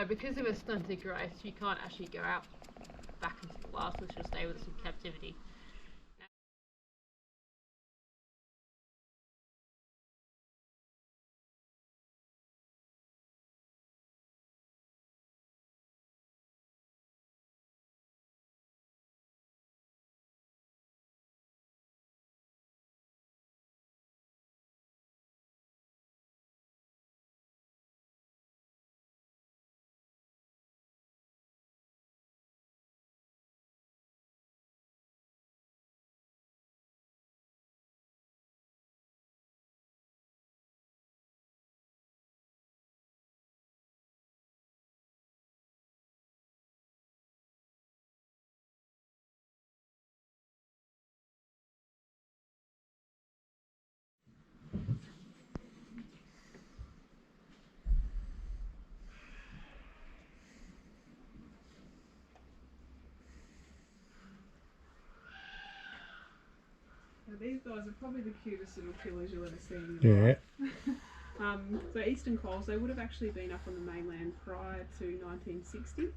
So because of a stunted growth, you can't actually go out back into the wild, so she'll stay with us in captivity. These guys are probably the cutest little killers you'll ever see in your life. So eastern quolls, they would have actually been up on the mainland prior to 1960.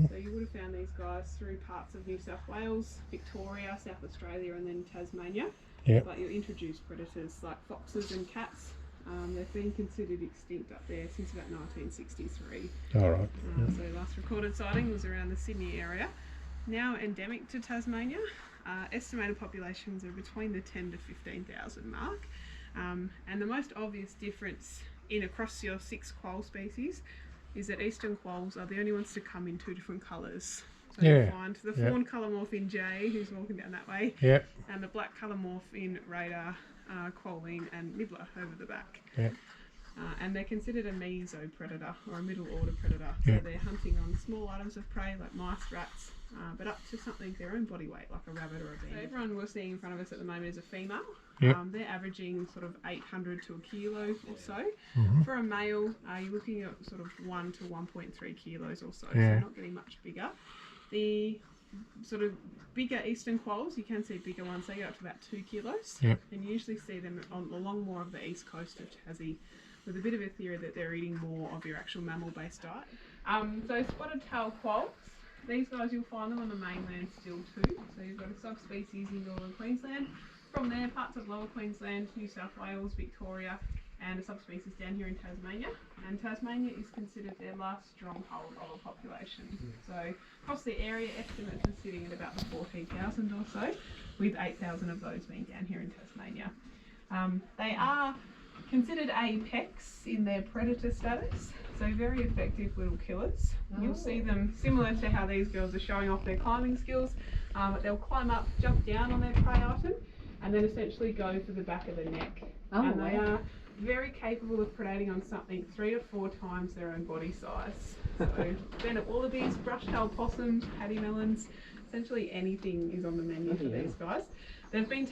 So you would have found these guys through parts of New South Wales, Victoria, South Australia and then Tasmania. But your introduced predators like foxes and cats, they've been considered extinct up there since about 1963. Alright. So last recorded sighting was around the Sydney area. Now endemic to Tasmania. Estimated populations are between the 10 to 15,000 mark, and the most obvious difference across your 6 quoll species is that eastern quolls are the only ones to come in 2 different colours. So you find the fawn colour morph in Jay, who's walking down that way, and the black colour morph in Radar, Quolline and Nibbler over the back. And they're considered a mesopredator or a middle order predator. So they're hunting on small items of prey like mice, rats, but up to something their own body weight, like a rabbit or a beaver. So everyone we're seeing in front of us at the moment is a female. They're averaging sort of 800 to a kilo or so. For a male, you're looking at sort of 1 to 1.3 kilos or so, so not getting much bigger. The sort of bigger eastern quolls, you can see bigger ones, they go up to about 2 kilos. And you usually see them along more of the east coast of Tassie, with a bit of a theory that they're eating more of your actual mammal-based diet. So spotted tail quolls, these guys you'll find them on the mainland still too. So you've got a subspecies in northern Queensland. From there, parts of lower Queensland, New South Wales, Victoria, and a subspecies down here in Tasmania. And Tasmania is considered their last stronghold of a population. So across the area, estimates are sitting at about 14,000 or so, with 8,000 of those being down here in Tasmania. They are considered apex in their predator status, so very effective little killers. You'll see them similar to how these girls are showing off their climbing skills. They'll climb up, jump down on their prey item, and then essentially go for the back of the neck. And they are very capable of predating on something 3 to 4 times their own body size. So Bennett wallabies, brush-tailed possums, paddymellons, essentially anything is on the menu for these guys. They've been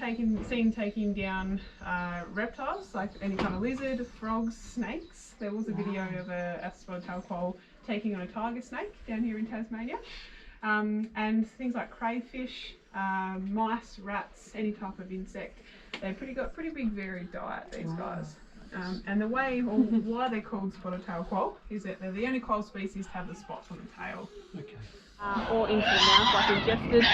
seen taking down reptiles, like any kind of lizard, frogs, snakes. There was a video of a spotted tail quoll taking on a tiger snake down here in Tasmania. And things like crayfish, mice, rats, any type of insect. They've got pretty big varied diet, these guys. And the way, or why they're called spotted tail quoll, is that they're the only quoll species to have the spots on the tail. Or into the mouth, like ingested.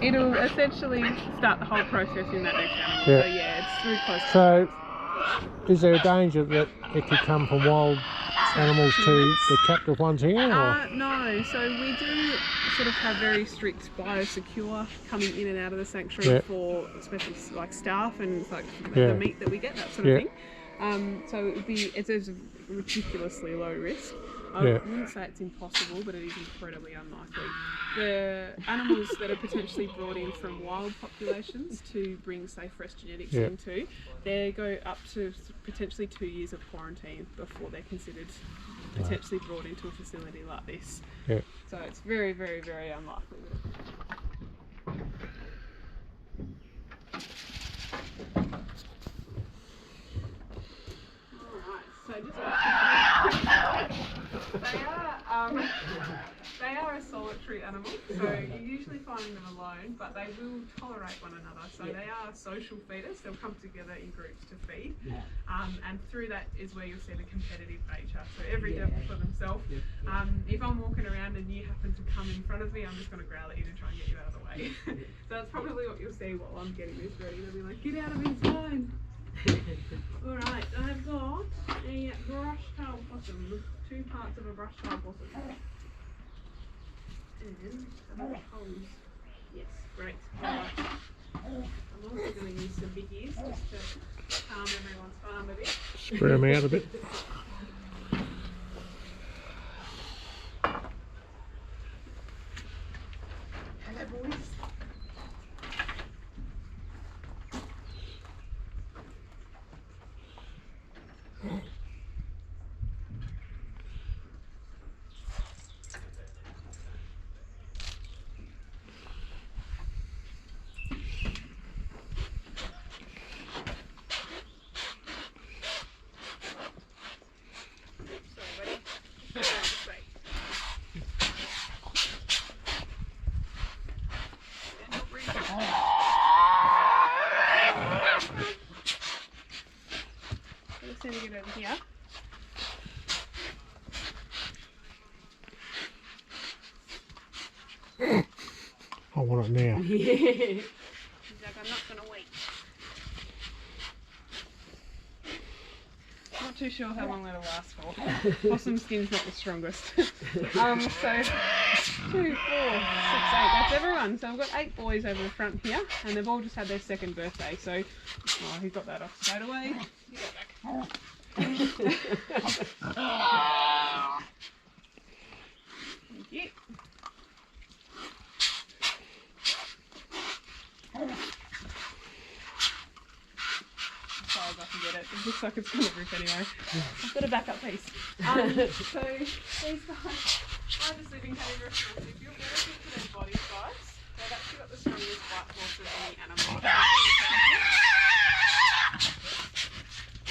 It'll essentially start the whole process in that next animal. So yeah, it's through close. So, is there a danger that it could come from wild animals to the captive ones here? No, so we do sort of have very strict biosecure coming in and out of the sanctuary for especially like staff and like the meat that we get, that sort of thing. So it's a ridiculously low risk. I wouldn't say it's impossible, but it is incredibly unlikely. The animals that are potentially brought in from wild populations to bring, say, fresh genetics into, they go up to potentially 2 years of quarantine before they're considered potentially brought into a facility like this. So it's very, very, very unlikely. They are a solitary animal, so you usually find them alone, but they will tolerate one another. So they are social feeders. They'll come together in groups to feed, and through that is where you'll see the competitive nature. So every devil for themselves. If I'm walking around and you happen to come in front of me, I'm just going to growl at you to try and get you out of the way. So that's probably what you'll see while I'm getting this ready. They'll be like, get out of his line. Alright, I've got a brush-tailed possum. 2 parts of a brush-tailed possum. And some Quolls. Yes, great. Alright. I'm also going to use some biggies just to calm everyone's farm a bit. Spread them out a bit. Hello, boys. Just need to get over here. I want it now. He's like, I'm not going to wait. Not too sure how long that'll last for. Possum skin's not the strongest. So 2, 4, 6, 8. That's everyone. So I've got 8 boys over the front here, and they've all just had their 2nd birthday. So, oh, he got that off straight away. You go back. Thank you. As far as I can get it. It looks like it's going to rip anyway. I've got a backup piece. So these guys are just living cave. If you're better to their body size, they've actually got the strongest bite force of any animal.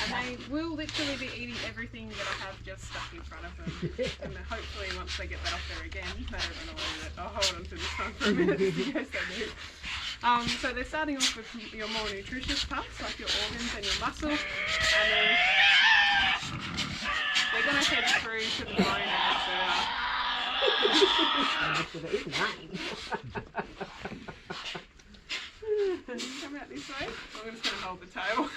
And they will literally be eating everything that I have just stuck in front of them. And then hopefully once they get that off there again, they don't run away with it. I'll hold on to this one for a minute in case they do. So they're starting off with your more nutritious parts, like your organs and your muscle. And then they're going to head through to the bone and come out this way. I'm just going to hold the tail.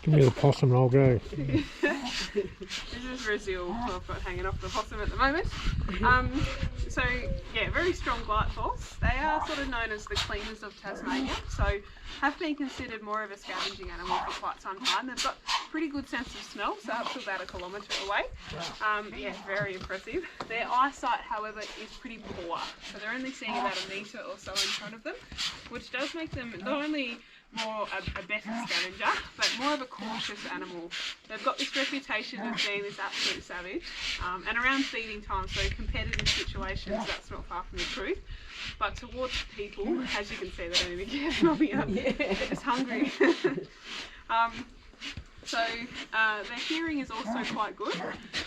Give me the possum and I'll go. This is Brazil, who I've got hanging off the possum at the moment. So yeah, very strong bite force. They are sort of known as the cleaners of Tasmania, so have been considered more of a scavenging animal for quite some time. They've got pretty good sense of smell, so up to about 1 kilometre away. Yeah, very impressive. Their eyesight, however, is pretty poor, so they're only seeing about 1 metre or so in front of them, which does make them not only more a better scavenger, but more of a cautious animal. They've got this reputation of being this absolute savage, and around feeding time, so competitive situations, that's not far from the truth. But towards people, as you can see, they don't even care about me up. They're just hungry. So their hearing is also quite good.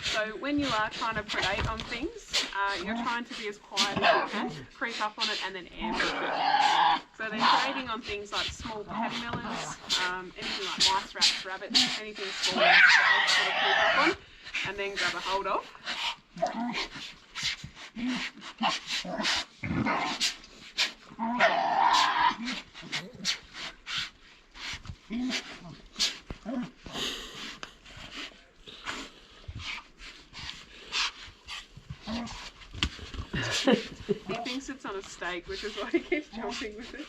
So when you are trying to predate on things, you're trying to be as quiet as you can, creep up on it and then ambush it. So they're trading on things like small paddy melons, anything like mice, rats, rabbits, anything small that they sort of creep up on and then grab a hold of. He thinks it's on a stake, which is why he keeps jumping with it.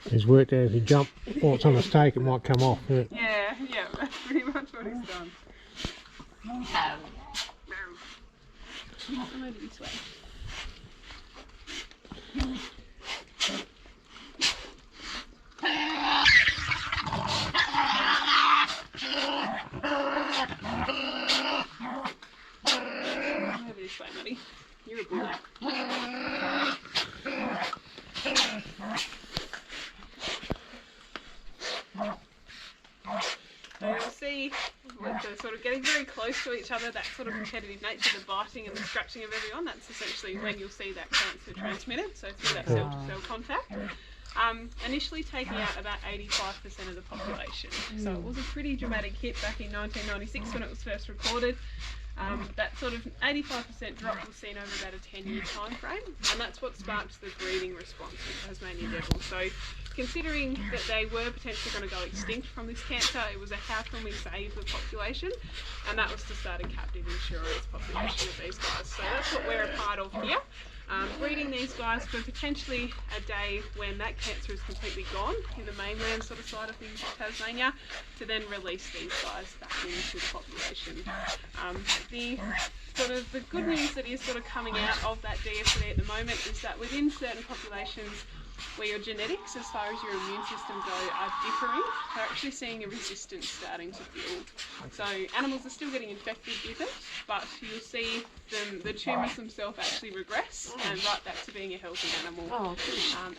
He's worked out if you jump or it's on a stake, it might come off. Yeah, that's pretty much what he's done. I'm over this way. this way, Maddie. You're a bully. So you'll see with the sort of getting very close to each other, that sort of competitive nature, the biting and the scratching of everyone, that's essentially when you'll see that cancer transmitted, so through that cell-to-cell contact. Initially taking out about 85% of the population. So it was a pretty dramatic hit back in 1996 when it was first recorded. That sort of 85% drop was seen over about a 10-year time frame, and that's what sparked the breeding response to Tasmanian devil. So considering that they were potentially going to go extinct from this cancer, it was a how can we save the population, and that was to start a captive insurance population of these guys. So that's what we're a part of here. Breeding these guys for potentially a day when that cancer is completely gone in the mainland sort of side of things in Tasmania, to then release these guys back into the population. The good news that is sort of coming out of that DFT at the moment is that within certain populations where your genetics as far as your immune system go are differing, they're actually seeing a resistance starting to build. So animals are still getting infected with it, but you'll see the tumours themselves actually regress and right back to being a healthy animal.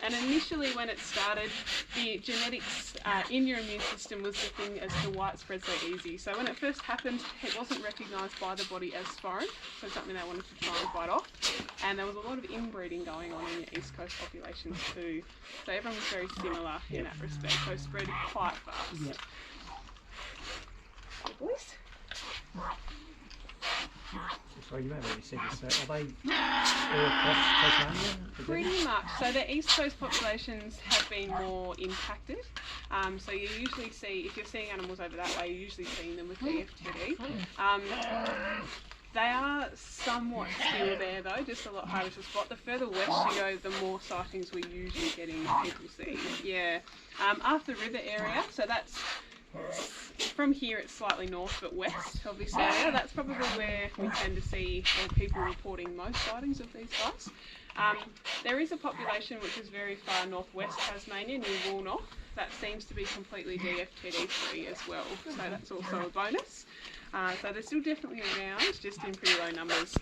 And initially when it started, the genetics in your immune system was the thing as to why it spread so easy. So when it first happened, it wasn't recognised by the body as foreign, so something they wanted to try and fight off. And there was a lot of inbreeding going on in the East Coast populations too. So everyone was very similar in that respect, so spread quite fast. Yep. Good boys. Sorry, you may have already said this. Are they all across Tasmania? Pretty much. So the East Coast populations have been more impacted. So you usually see, if you're seeing animals over that way, you're usually seeing them with DFTD. They are somewhat still there though, just a lot harder to spot. The further west you go, the more sightings we're usually getting people see. Yeah. After river area, so that's from here it's slightly north but west of this area. That's probably where we tend to see people reporting most sightings of these guys. There is a population which is very far northwest Tasmania, near Woolnoth, that seems to be completely DFTD free as well, so that's also a bonus. So they're still definitely around, just in pretty low numbers.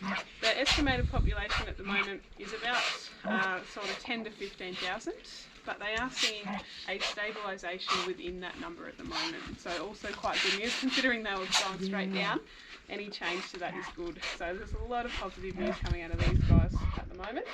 The estimated population at the moment is about sort of 10 to 15,000, but they are seeing a stabilisation within that number at the moment. So also quite good news, considering they were going straight down. Any change to that is good. So there's a lot of positive news coming out of these guys at the moment.